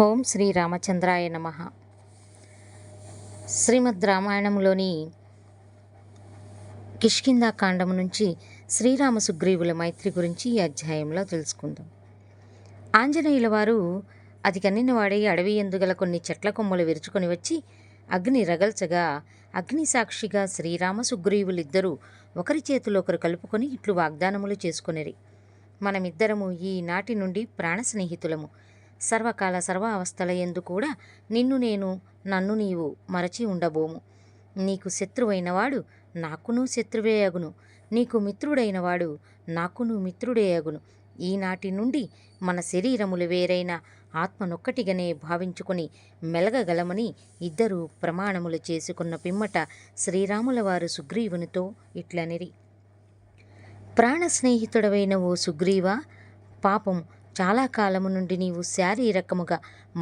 ఓం శ్రీ రామచంద్రాయ నమః. శ్రీమద్ రామాయణంలోని కిష్కింధాకాండం నుంచి శ్రీరామ సుగ్రీవుల మైత్రి గురించి ఈ అధ్యాయంలో తెలుసుకుందాం. ఆంజనేయుల వారు అది కన్నిన వాడి అడవి ఎందుగల కొన్ని చెట్ల కొమ్మలు విరుచుకొని వచ్చి అగ్ని రగల్చగా అగ్ని సాక్షిగా శ్రీరామ సుగ్రీవులిద్దరూ ఒకరి చేతులు ఒకరు కలుపుకొని ఇట్లు వాగ్దానములు చేసుకొనిరి. మనమిద్దరము ఈనాటి నుండి ప్రాణ స్నేహితులము. సర్వకాల సర్వావస్థల యందు కూడా నిన్ను నేను నన్ను నీవు మరచి ఉండబోము. నీకు శత్రువైనవాడు నాకును శత్రువే అగును, నీకు మిత్రుడైనవాడు నాకును మిత్రుడే అగును. ఈనాటి నుండి మన శరీరములు వేరైన ఆత్మనొక్కటిగానే భావించుకొని మెలగగలమని ఇద్దరు ప్రమాణములు చేసుకున్న పిమ్మట శ్రీరాముల వారు సుగ్రీవునితో ఇట్లనిరి. ప్రాణ స్నేహితుడవైన ఓ సుగ్రీవా, పాపం చాలా కాలము నుండి నీవు శారీరకముగా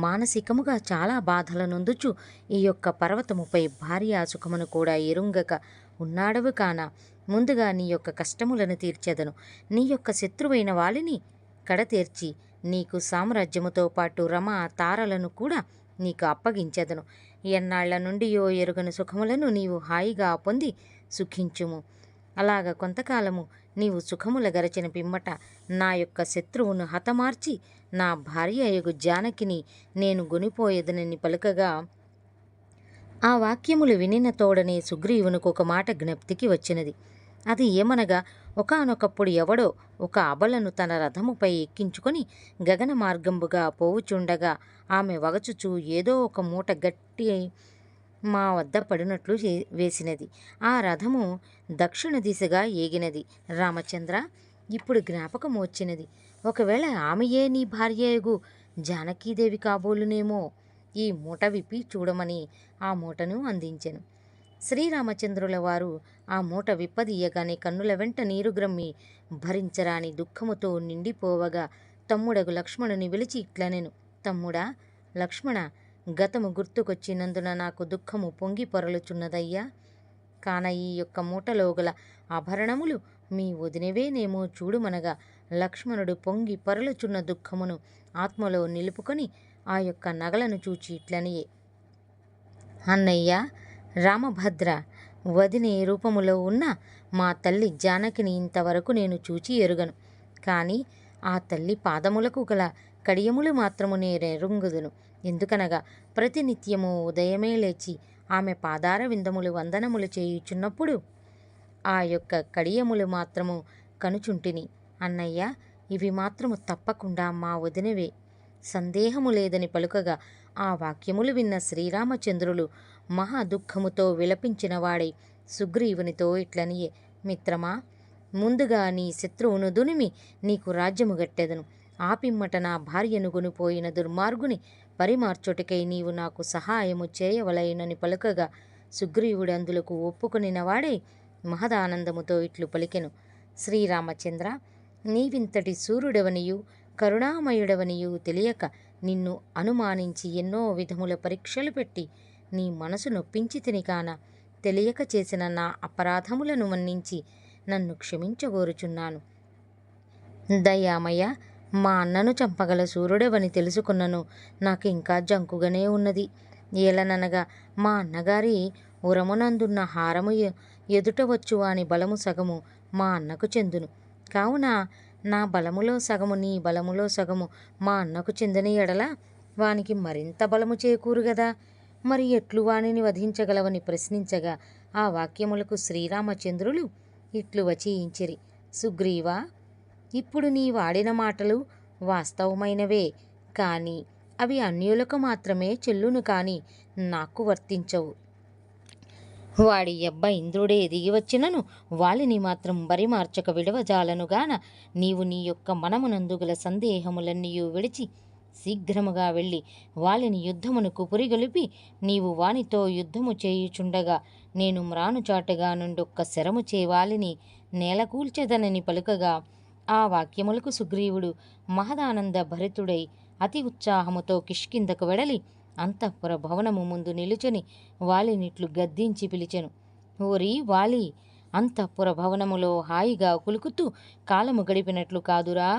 మానసికముగా చాలా బాధల నొందుచు ఈ యొక్క పర్వతముపై భారీ సుఖమును కూడా ఎరుంగక ఉన్నాడవు కాన, ముందుగా నీ యొక్క కష్టములను తీర్చెదను. నీ యొక్క శత్రువైన వాలిని కడతీర్చి నీకు సామ్రాజ్యముతో పాటు రమ తారలను కూడా నీకు అప్పగించెదను. ఎన్నాళ్ల నుండియో ఎరుగని సుఖములను నీవు హాయిగా పొంది సుఖించుము. అలాగ కొంతకాలము నీవు సుఖముల గరచిన పిమ్మట నా యొక్క శత్రువును హతమార్చి నా భార్య అయగు జానకిని నేను గొనిపోయేదనని పలుకగా, ఆ వాక్యములు వినిన తోడనే సుగ్రీవునికి ఒక మాట జ్ఞప్తికి వచ్చినది. అది ఏమనగా, ఒకానొకప్పుడు ఎవడో ఒక అబలను తన రథముపై ఎక్కించుకొని గగన మార్గంబుగా పోవుచుండగా ఆమె వగచుచూ ఏదో ఒక మూట గట్టి మా వద్ద పడినట్లు వేసినది. ఆ రథము దక్షిణ దిశగా ఏగినది. రామచంద్ర, ఇప్పుడు జ్ఞాపకం వచ్చినది. ఒకవేళ ఆమెయే నీ భార్యయగు జానకీదేవి కాబోలునేమో. ఈ మూట విప్పి చూడమని ఆ మూటను అందించెను. శ్రీరామచంద్రుల వారు ఆ మూట విప్పదీయగానే కన్నుల వెంట నీరు గ్రమ్మి భరించరాని దుఃఖముతో నిండిపోవగా తమ్ముడగు లక్ష్మణుని పిలిచి ఇట్లనెను. తమ్ముడా లక్ష్మణ, గతము గుర్తుకొచ్చినందున నాకు దుఃఖము పొంగి పొరలుచున్నదయ్యా. కాన ఈ యొక్క మూటలో గల ఆభరణములు మీ వదినవేనేమో చూడుమనగా లక్ష్మణుడు పొంగి పొరలుచున్న దుఃఖమును ఆత్మలో నిలుపుకొని ఆ యొక్క నగలను చూచి ఇట్లనియే, అన్నయ్య రామభద్ర, వదినే రూపములో ఉన్న మా తల్లి జానకిని ఇంతవరకు నేను చూచి ఎరుగను. కానీ ఆ తల్లి పాదములకు గల కడియములు మాత్రము నేనెరుంగుదును. ఎందుకనగా ప్రతినిత్యము ఉదయమే లేచి ఆమె పాదార విందములు వందనములు చేయుచున్నప్పుడు ఆ యొక్క కడియములు మాత్రము కనుచుంటిని. అన్నయ్య, ఇవి మాత్రము తప్పకుండా మా వదినవే, సందేహము లేదని పలుకగా ఆ వాక్యములు విన్న శ్రీరామచంద్రులు మహా దుఃఖముతో విలపించిన వాడై సుగ్రీవునితో ఇట్లనియే, మిత్రమా, ముందుగా నీ శత్రువును దునిమి నీకు రాజ్యము గట్టెదను. ఆ పిమ్మట నా భార్యను కొనిపోయిన దుర్మార్గుని పరిమార్చుటకై నీవు నాకు సహాయము చేయవలయనని పలుకగా సుగ్రీవుడు అందులకు ఒప్పుకొనిన వాడే మహదానందముతో ఇట్లు పలికెను. శ్రీరామచంద్ర, నీవింతటి సూర్యుడవనియు కరుణామయుడవనియు తెలియక నిన్ను అనుమానించి ఎన్నో విధముల పరీక్షలు పెట్టి నీ మనసు నొప్పించి తిని కాన, తెలియక చేసిన నా అపరాధములను మన్నించి నన్ను క్షమించగోరుచున్నాను. దయామయ్య, మా అన్నను చంపగల సూర్యుడవని తెలుసుకున్నను నాకు ఇంకా జంకుగానే ఉన్నది. ఏలననగా మా అన్నగారి ఉరమునందున్న హారము ఎదుట వచ్చు వాని బలము సగము మా అన్నకు చెందును. కావున నా బలములో సగము నీ బలములో సగము మా అన్నకు చెందిన ఎడల వానికి మరింత బలము చేకూరు గదా. మరి ఎట్లు వానిని వధించగలవని ప్రశ్నించగా ఆ వాక్యములకు శ్రీరామచంద్రులు ఇట్లు వచించిరి. సుగ్రీవా, ఇప్పుడు నీ వాడిన మాటలు వాస్తవమైనవే, కానీ అవి అన్యులకు మాత్రమే చెల్లును, కానీ నాకు వర్తించవు. వాడి యబ్బ ఇంద్రుడే దిగి వచ్చినను వాలిని మాత్రం బరిమార్చక విడవజాలనుగాన నీవు నీ యొక్క మనమునందుగల సందేహములన్నీయూ విడిచి శీఘ్రముగా వెళ్ళి వాలిని యుద్ధమునకు పురిగొలిపి నీవు వానితో యుద్ధము చేయుచుండగా నేను మ్రానుచాటుగా నుండొక్క శరము చేవాలిని నేలకూల్చెదనని పలుకగా ఆ వాక్యములకు సుగ్రీవుడు మహదానంద భరితుడై అతి ఉత్సాహముతో కిష్కిందకు వెడలి అంతఃపుర భవనము ముందు నిలుచొని వాలినిట్లు గద్దించి పిలిచెను. ఓరి వాలి, అంతఃపుర భవనములో హాయిగా కులుకుతూ కాలము గడిపినట్లు కాదురా,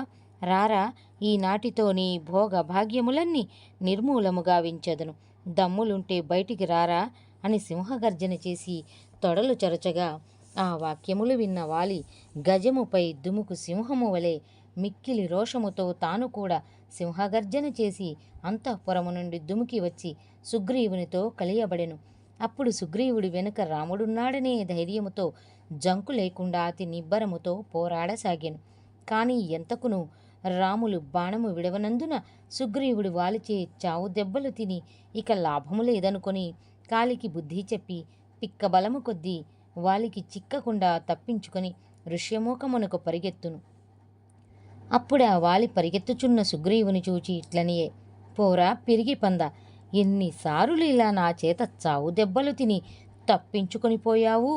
రారా, ఈనాటితో నీ భోగ భాగ్యములన్నీ నిర్మూలము గావించెదను. దమ్ములుంటే బయటికి రారా అని సింహగర్జన చేసి తొడలు చరచగా ఆ వాక్యములు విన్న వాలి గజముపై దుముకు సింహము వలె మిక్కిలి రోషముతో తాను కూడా సింహగర్జన చేసి అంతఃపురము నుండి దుముకి వచ్చి సుగ్రీవునితో కలియబడెను. అప్పుడు సుగ్రీవుడి వెనుక రాముడున్నాడనే ధైర్యముతో జంకు లేకుండా అతి నిబ్బరముతో పోరాడసాగాను. కాని ఎంతకును రాములు బాణము విడవనందున సుగ్రీవుడు వాలిచే చావు దెబ్బలు తిని ఇక లాభము లేదనుకొని కాలికి బుద్ధి చెప్పి పిక్కబలము కొద్దీ వాలికి చిక్కకుండా తప్పించుకొని ఋష్యమూకమునకు పరిగెత్తును. అప్పుడా వాలి పరిగెత్తుచున్న సుగ్రీవుని చూచి ఇట్లనియే, పోరా పిరిగి పంద, ఎన్నిసారులు ఇలా నా చేత చావు దెబ్బలు తిని తప్పించుకొని పోయావు?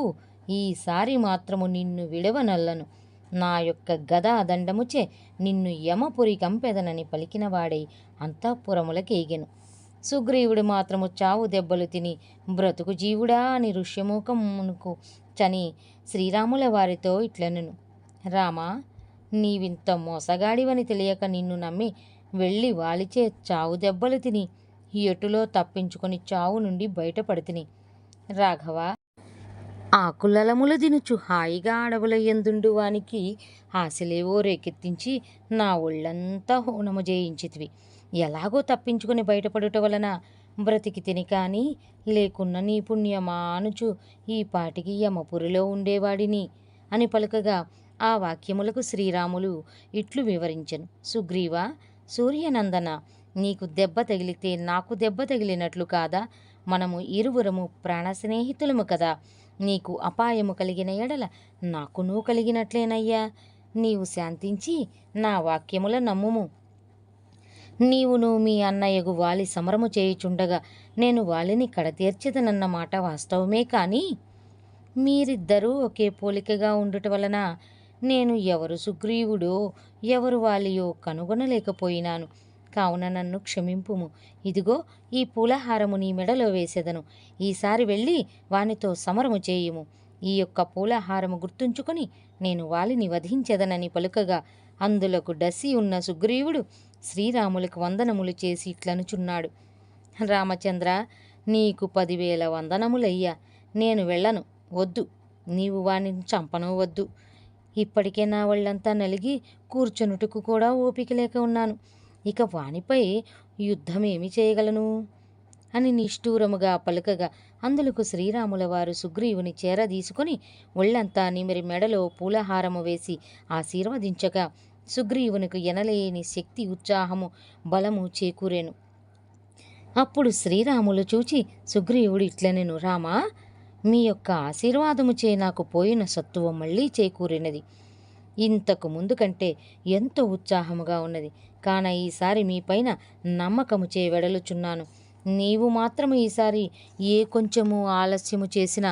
ఈసారి మాత్రము నిన్ను విడవనల్లను. నా యొక్క గదా దండముచే నిన్ను యమపురి కంపెదనని పలికినవాడై అంతఃపురములకేగెను. సుగ్రీవుడు మాత్రము చావు దెబ్బలు తిని బ్రతుకు జీవుడా అని ఋష్యముఖమునకు చని శ్రీరాముల వారితో ఇట్లనెను, రామా, నీవింత మోసగాడివని తెలియక నిన్ను నమ్మి వెళ్ళి వాలిచే చావు దెబ్బలు తిని ఎటులో తప్పించుకొని చావు నుండి బయటపడితిని. రాఘవ, ఆకులలములు దినుచు హాయిగా అడవుల యందుండు వానికి ఆశలేవో రేకెత్తించి నా ఒళ్ళంతా హోనము చేయించితివి. ఎలాగో తప్పించుకుని బయటపడుట వలన బ్రతికి తిని కాని లేకున్న నీ పుణ్యమా అనుచు ఈ పాటికి యమపురిలో ఉండేవాడిని అని పలుకగా ఆ వాక్యములకు శ్రీరాములు ఇట్లు వివరించెను. సుగ్రీవ, సూర్యనందన, నీకు దెబ్బ తగిలితే నాకు దెబ్బ తగిలినట్లు కాదా? మనము ఇరువురము ప్రాణ స్నేహితులము కదా. నీకు అపాయము కలిగిన ఎడల నాకునూ కలిగినట్లేనయ్యా. నీవు శాంతించి నా వాక్యముల నమ్ముము. నీవును మీ అన్నయ్యగు వాలి సమరము చేయుచుండగా నేను వాలిని కడతీర్చెదనన్న మాట వాస్తవమే. కానీ మీరిద్దరూ ఒకే పోలికగా ఉండుట వలన నేను ఎవరు సుగ్రీవుడో ఎవరు వాలియో కనుగొనలేకపోయినాను. కావున నన్ను క్షమింపుము. ఇదిగో ఈ పూలహారము నీ మెడలో వేసెదను. ఈసారి వెళ్ళి వానితో సమరము చేయుము. ఈ యొక్క పూలహారము గుర్తుంచుకొని నేను వాలిని వధించెదనని పలుకగా అందులకు డసి ఉన్న సుగ్రీవుడు శ్రీరాములకు వందనములు చేసి ఇట్లనుచున్నాడు, రామచంద్ర, నీకు 10,000 వందనములయ్యా. నేను వెళ్ళను, వద్దు. నీవు వానిని చంపను వద్దు. ఇప్పటికే నా వాళ్ళంతా నలిగి కూర్చొనుటకు కూడా ఓపిక లేక ఉన్నాను. ఇక వానిపై యుద్ధమేమి చేయగలను అని నిష్ఠూరముగా పలుకగా అందులకు శ్రీరాముల వారు సుగ్రీవుని చేరదీసుకొని ఒళ్ళంతా నిమిరి మెడలో పూలహారము వేసి ఆశీర్వదించగా సుగ్రీవునికి ఎనలేని శక్తి, ఉత్సాహము, బలము చేకూరెను. అప్పుడు శ్రీరాములు చూచి సుగ్రీవుడు ఇట్లనెను, రామా, మీ యొక్క ఆశీర్వాదముచే నాకు పోయిన సత్తువ మళ్ళీ చేకూరినది. ఇంతకు ముందు కంటే ఎంతో ఉత్సాహముగా ఉన్నది. కాన ఈసారి మీపైన నమ్మకము చే వెడలుచున్నాను. నీవు మాత్రము ఈసారి ఏ కొంచెము ఆలస్యము చేసినా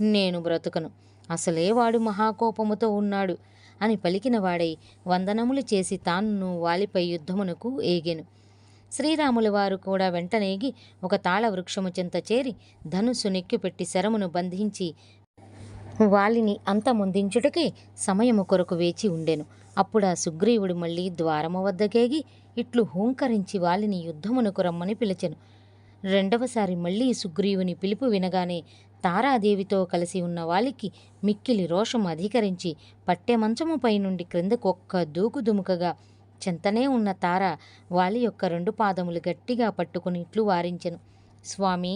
నేను బ్రతుకను. అసలే వాడు మహాకోపముతో ఉన్నాడు అని పలికిన వాడై వందనములు చేసి తాను వాలిపై యుద్ధమునకు ఏగెను. శ్రీరాముల వారు కూడా వెంటనేగి ఒక తాళ వృక్షము చెంత చేరి ధనుస్సు నెక్కిపెట్టి శరమును బంధించి వాలిని అంతమొందించుటకై సమయము కొరకు వేచి ఉండెను. అప్పుడా సుగ్రీవుడు మళ్ళీ ద్వారము వద్దకేగి ఇట్లు హూంకరించి వాలిని యుద్ధమునకు రమ్మని పిలిచెను. రెండవసారి మళ్ళీ సుగ్రీవుని పిలుపు వినగానే తారాదేవితో కలిసి ఉన్న వాలికి మిక్కిలి రోషం అధికరించి పట్టె మంచముపై నుండి క్రిందకు ఒక్క దూకు దుముకగా చెంతనే ఉన్న తార వాలి యొక్క 2 పాదములు గట్టిగా పట్టుకుని ఇట్లు వారించెను, స్వామి,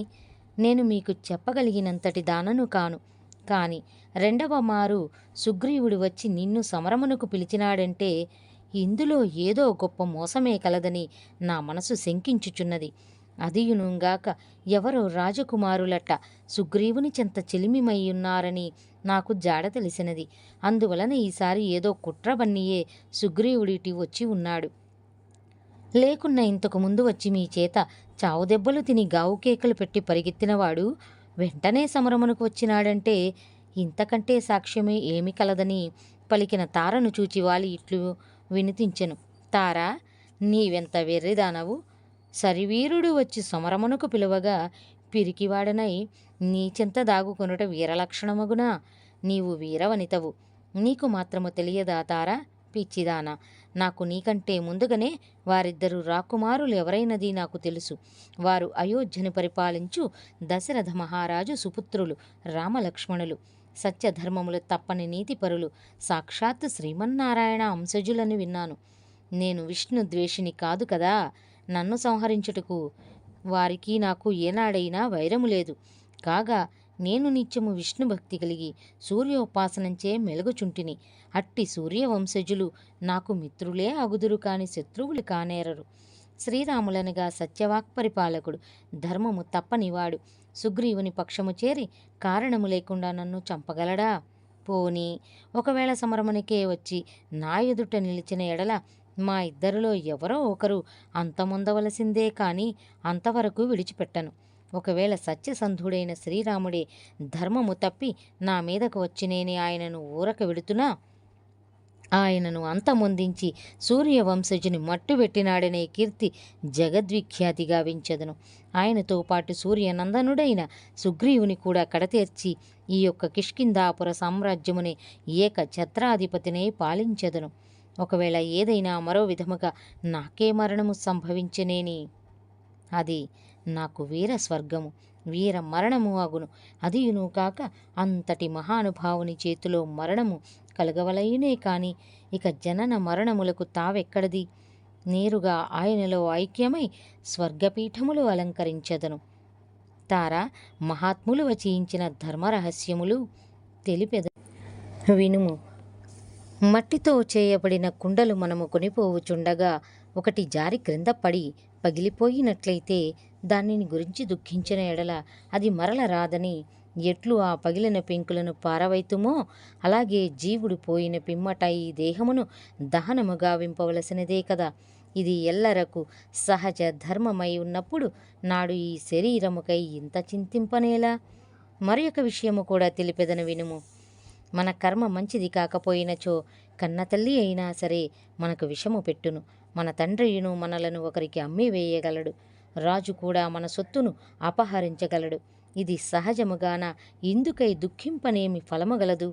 నేను మీకు చెప్పగలిగినంతటి దానను కాను. కాని రెండవ మారు సుగ్రీవుడు వచ్చి నిన్ను సమరమునకు పిలిచినాడంటే ఇందులో ఏదో గొప్ప మోసమే కలదని నా మనసు శంకించుచున్నది. అదియునుగాక ఎవరో రాజకుమారులట సుగ్రీవుని చెంత చెలిమిమయ్యున్నారని నాకు జాడ తెలిసినది. అందువలన ఈసారి ఏదో కుట్రబన్నియే సుగ్రీవుడిటి వచ్చి ఉన్నాడు. లేకున్నా ఇంతకు ముందు వచ్చి మీ చేత చావు దెబ్బలు తిని గావు కేకలు పెట్టి పరిగెత్తినవాడు వెంటనే సమరమునకు వచ్చినాడంటే ఇంతకంటే సాక్ష్యమే ఏమి కలదని పలికిన తారను చూచి వాలి ఇట్లు వినిపించెను, తారా, నీవెంత వెర్రిదానవు! సరివీరుడు వచ్చి సమరమునకు పిలువగా పిరికివాడనై నీచెంత దాగుకొనుట వీరలక్షణమగునా? నీవు వీరవనితవు. నీకు మాత్రము తెలియదా తారా, పిచ్చిదానా? నాకు నీకంటే ముందుగానే వారిద్దరు రాకుమారులు ఎవరైనది నాకు తెలుసు. వారు అయోధ్యను పరిపాలించు దశరథ మహారాజు సుపుత్రులు రామలక్ష్మణులు. సత్యధర్మములు తప్పని నీతిపరులు. సాక్షాత్ శ్రీమన్నారాయణ అంశజులని విన్నాను. నేను విష్ణు ద్వేషిని కాదు కదా. నన్ను సంహరించుటకు వారికి నాకు ఏనాడైనా వైరము లేదు. కాగా నేను నిత్యము విష్ణుభక్తి కలిగి సూర్యోపాసనంచే మెలుగుచుంటిని. అట్టి సూర్యవంశజులు నాకు మిత్రులే అగుదురు కాని శత్రువులు కానేరరు. శ్రీరాములనగా సత్యవాక్పరిపాలకుడు, ధర్మము తప్పనివాడు. సుగ్రీవుని పక్షము చేరి కారణము లేకుండా నన్ను చంపగలడా? పోనీ ఒకవేళ సమరమునికే వచ్చి నా ఎదుట నిలిచిన ఎడల మా ఇద్దరిలో ఎవరో ఒకరు అంతమొందవలసిందే కాని అంతవరకు విడిచిపెట్టను. ఒకవేళ సత్యసంధుడైన శ్రీరాముడే ధర్మము తప్పి నా మీదకు వచ్చి నేనే ఆయనను ఊరక విడుతున్నా, ఆయనను అంతమొందించి సూర్యవంశజుని మట్టుబెట్టినాడనే కీర్తి జగద్విఖ్యాతి గావించెదను. ఆయనతో పాటు సూర్యనందనుడైన సుగ్రీవుని కూడా కడతేర్చి ఈ యొక్క కిష్కింధాపుర సామ్రాజ్యమునే ఏక ఛత్రాధిపతినే పాలించెదను. ఒకవేళ ఏదైనా మరో విధముగా నాకే మరణము సంభవించనేని అది నాకు వీర స్వర్గము, వీర మరణము అగును. అదియును కాక అంతటి మహానుభావుని చేతిలో మరణము కలగవలయునే కాని ఇక జనన మరణములకు తావెక్కడది? నేరుగా ఆయనలో ఐక్యమై స్వర్గపీఠములు అలంకరించెదను. తారా మహాత్ములు వచించిన ధర్మరహస్యములు తెలిపెద వినుము. మట్టితో చేయబడిన కుండలు మనము కొనిపోవుచుండగా ఒకటి జారి క్రింద పడి పగిలిపోయినట్లయితే దానిని గురించి దుఃఖించిన ఎడల అది మరల రాదని ఎట్లు ఆ పగిలిన పెంకులను పారవైతుమో అలాగే జీవుడు పోయిన పిమ్మట ఈ దేహమును దహనము గావింపవలసినదే కదా. ఇది ఎల్లరకు సహజ ధర్మమై ఉన్నప్పుడు నాడు ఈ శరీరముకై ఇంత చింతింపనేలా? మరి ఒక విషయము కూడా తెలిపెదను వినుము. మన కర్మ మంచిది కాకపోయినచో కన్నతల్లి అయినా సరే మనకు విషము పెట్టును. మన తండ్రియును మనలను ఒకరికి అమ్మి వేయగలడు. రాజు కూడా మన సొత్తును అపహరించగలడు. ఇది సహజముగాన ఇందుకై దుఃఖింపనేమి ఫలమగలదు?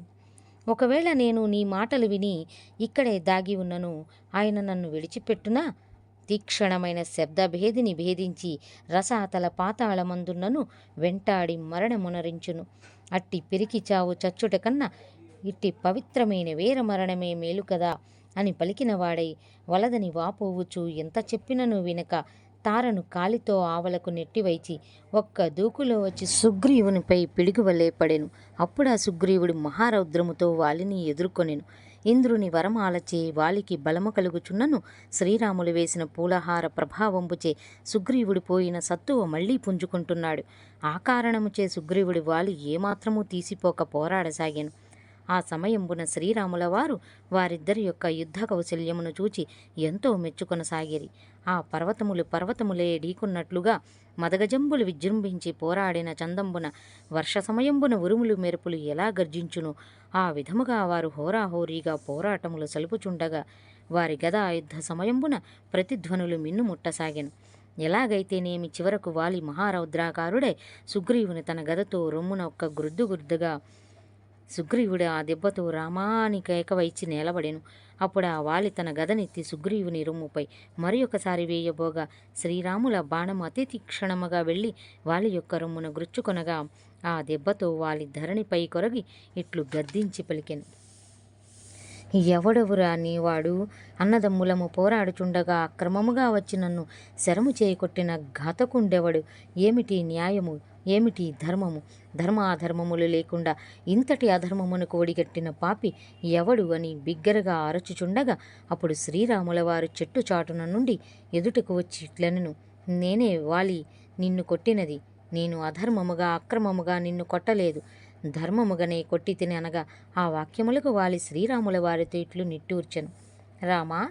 ఒకవేళ నేను నీ మాటలు విని ఇక్కడే దాగి ఉన్నను, ఆయన నన్ను విడిచిపెట్టునా? తీక్షణమైన శబ్దభేదిని భేదించి రసాతల పాతాళమందున్నను వెంటాడి మరణమునరించును. అట్టి పిరికి చావు చచ్చుట కన్నా ఇట్టి పవిత్రమైన వీర మరణమే మేలు కదా అని పలికినవాడై వలదని వాపోవుచు ఎంత చెప్పినను వినక తారను కాలితో ఆవలకు నెట్టివైచి ఒక్క దూకులో వచ్చి సుగ్రీవునిపై పిడుగువలే పడెను. అప్పుడా సుగ్రీవుడు మహారౌద్రముతో వాలిని ఎదుర్కొనెను. ఇంద్రుని వరమాలచే వాలికి బలము కలుగుచున్నను. శ్రీరాములు వేసిన పూలహార ప్రభావంబుచే సుగ్రీవుడు పోయిన సత్తువ మళ్లీ పుంజుకుంటున్నాడు. ఆ కారణముచే సుగ్రీవుడి వాలి ఏమాత్రమూ తీసిపోక పోరాడసాగాను. ఆ సమయంబున శ్రీరాముల వారు వారిద్దరి యొక్క యుద్ధ కౌశల్యమును చూచి ఎంతో మెచ్చుకొనసాగిరి. ఆ పర్వతములే ఢీకున్నట్లుగా మదగజంబులు విజృంభించి పోరాడిన చందంబున వర్ష సమయంబున ఉరుములు మెరుపులు ఎలా గర్జించును ఆ విధముగా వారు హోరాహోరీగా పోరాటములు సలుపుచుండగా వారి గదా యుద్ధ సమయంబున ప్రతిధ్వనులు మిన్నుముట్టసాగెను. ఎలాగైతేనేమి చివరకు వాలి మహారౌద్రాకారుడే సుగ్రీవుని తన గదతో రొమ్మున ఒక్క గుర్దుగా సుగ్రీవుడు ఆ దెబ్బతో రామాని కేకవైచి నిలబడెను. అప్పుడు ఆ వాలి తన గదనెత్తి సుగ్రీవుని రొమ్ముపై మరి ఒకసారి వేయబోగా శ్రీరాముల బాణము అతి తీక్షణముగా వెళ్ళి వాలి యొక్క రొమ్మును గుచ్చుకొనగా ఆ దెబ్బతో వాలి ధరణిపై కొరగి ఇట్లు గద్దించి పలికెను. ఎవడవురా నీవాడు? అన్నదమ్ములము పోరాడుచుండగా అక్రమముగా వచ్చి నన్ను శరము చేయకొట్టిన ఘాతకుండెవడు? ఏమిటి న్యాయము? ఏమిటి ధర్మము? ధర్మాధర్మములు లేకుండా ఇంతటి అధర్మమునకు ఒడిగట్టిన పాపి ఎవడు అని బిగ్గరగా అరచుచుండగా అప్పుడు శ్రీరాముల వారు చెట్టు చాటున నుండి ఎదుటకు వచ్చి ఇట్లనెను. నేనే వాలి నిన్ను కొట్టినది. నేను అధర్మముగా అక్రమముగా నిన్ను కొట్టలేదు, ధర్మముగనే కొట్టి తిని అనగా ఆ వాక్యములకు వాలి శ్రీరాముల వారితో ఇట్లు నిట్టూర్చెను. రామా,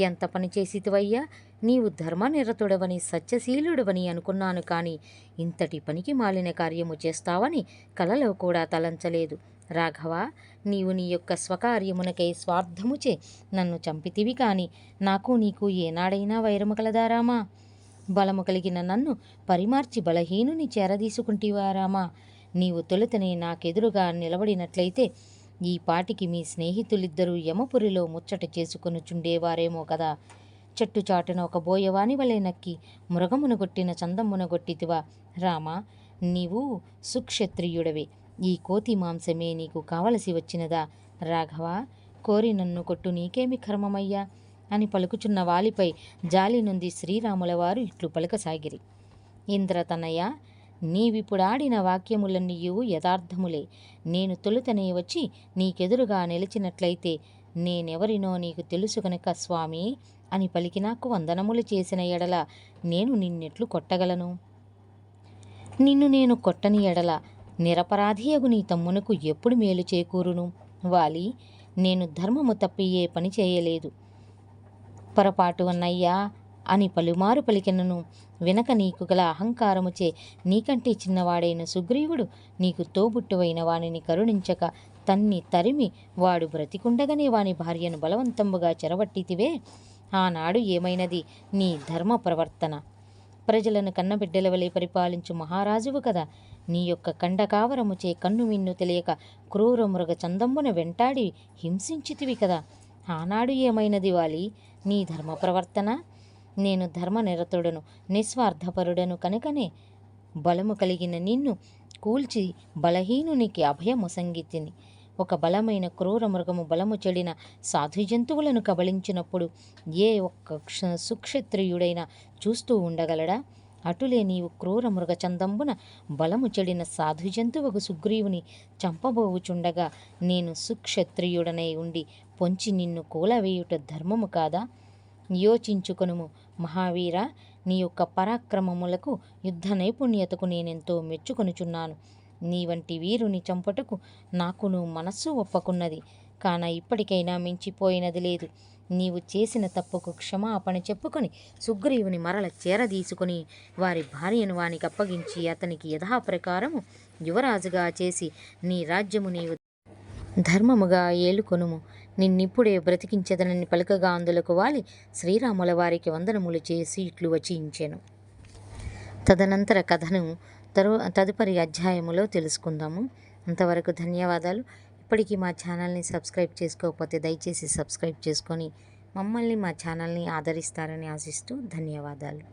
ఎంత పని చేసితివయ్యా? నీవు ధర్మనిరతుడవని సత్యశీలుడవని అనుకున్నాను, కానీ ఇంతటి పనికి మాలిన కార్యము చేస్తావని కలలో కూడా తలంచలేదు. రాఘవ, నీవు నీ యొక్క స్వకార్యమునకై స్వార్థముచే నన్ను చంపితివి, కాని నాకు నీకు ఏనాడైనా వైరము కలదా రామా? బలము కలిగిన నన్ను పరిమార్చి బలహీనుని చేరదీసుకుంటివా రామా? నీవు తొలుతనే నాకెదురుగా నిలబడినట్లయితే ఈ పాటికి మీ స్నేహితులిద్దరూ యమపురిలో ముచ్చట చేసుకొనుచుండేవారేమో కదా. చెట్టుచాటున ఒక బోయవాని వలె నక్కి మృగమును గొట్టిన చందమ్మున గొట్టితివా. రామా, నీవు సుక్షత్రియుడవే. ఈ కోతి మాంసమే నీకు కావలసి వచ్చినదా. రాఘవ, కోరి నన్ను కొట్టు, నీకేమి కర్మమయ్యా అని పలుకుచున్న వాలిపై జాలి నుండి శ్రీరాముల వారు ఇట్లు పలకసాగిరి. ఇంద్రతనయ, నీవిపుడాడిన వాక్యములన్నీయు యథార్థములే. నేను తొలుతనే వచ్చి నీకెదురుగా నిలిచినట్లయితే నేనెవరినో నీకు తెలుసు కనుక స్వామి అని పలికి నాకు వందనములు చేసిన ఎడల నేను నిన్నెట్లు కొట్టగలను. నిన్ను నేను కొట్టని ఎడల నిరపరాధియగు నీ తమ్మునకు ఎప్పుడు మేలు చేకూరును. వాలి, నేను ధర్మము తప్పి ఏ పని చేయలేదు. పొరపాటు అన్నయ్యా అని పలుమారు పలికినను వినక నీకు గల అహంకారముచే నీకంటే చిన్నవాడైన సుగ్రీవుడు నీకు తోబుట్టువైన వానిని కరుణించక తన్ని తరిమి వాడు బ్రతికుండగానే వాని భార్యను బలవంతముగా చెరబట్టితివే. ఆనాడు ఏమైనది నీ ధర్మ ప్రవర్తన. ప్రజలను కన్నబిడ్డల వలె పరిపాలించు మహారాజువు కదా. నీ యొక్క కండకావరముచే కన్ను మిన్ను తెలియక క్రూర మృగ చందంబున వెంటాడి హింసించితివి కదా. ఆనాడు ఏమైనది వాలి నీ ధర్మ ప్రవర్తన. నేను ధర్మనిరతుడను, నిస్వార్థపరుడను కనుకనే బలము కలిగిన నిన్ను కూల్చి బలహీనునికి అభయమొసంగితిని. ఒక బలమైన క్రూర మృగము బలము చెడిన సాధు జంతువులను కబళించినప్పుడు ఏ ఒక్క సుక్షత్రియుడైనా చూస్తూ ఉండగలడా. అటులే నీవు క్రూర మృగ చందంబున బలము చెడిన సాధు జంతువుకు సుగ్రీవుని చంపబోవుచుండగా నేను సుక్షత్రియుడనై ఉండి పొంచి నిన్ను కూలవేయుట ధర్మము కాదా. యోచించుకొనుము మహావీర, నీ యొక్క పరాక్రమములకు యుద్ధ నైపుణ్యతకు నేనెంతో మెచ్చుకొనుచున్నాను. నీ వంటి వీరుని చంపుటకు నాకును మనస్సు ఒప్పకున్నది. కాన ఇప్పటికైనా మించిపోయినది లేదు. నీవు చేసిన తప్పుకు క్షమాపణ చెప్పుకొని సుగ్రీవుని మరల చేరదీసుకొని వారి భార్యను వానికి అప్పగించి అతనికి యథాప్రకారము యువరాజుగా చేసి నీ రాజ్యము నీవు ధర్మముగా ఏలుకొనుము. నిన్నిప్పుడే బ్రతికించదనని పలుకగా అందులకు వాలి శ్రీరాముల వారికి వందనములు చేసి ఇట్లు వచించెను. తదనంతర కథను తదుపరి అధ్యాయములో తెలుసుకుందాము. అంతవరకు ధన్యవాదాలు. ఇప్పటికీ మా ఛానల్ని సబ్స్క్రైబ్ చేసుకోకపోతే దయచేసి సబ్స్క్రైబ్ చేసుకొని మమ్మల్ని, మా ఛానల్ని ఆదరిస్తారని ఆశిస్తూ ధన్యవాదాలు.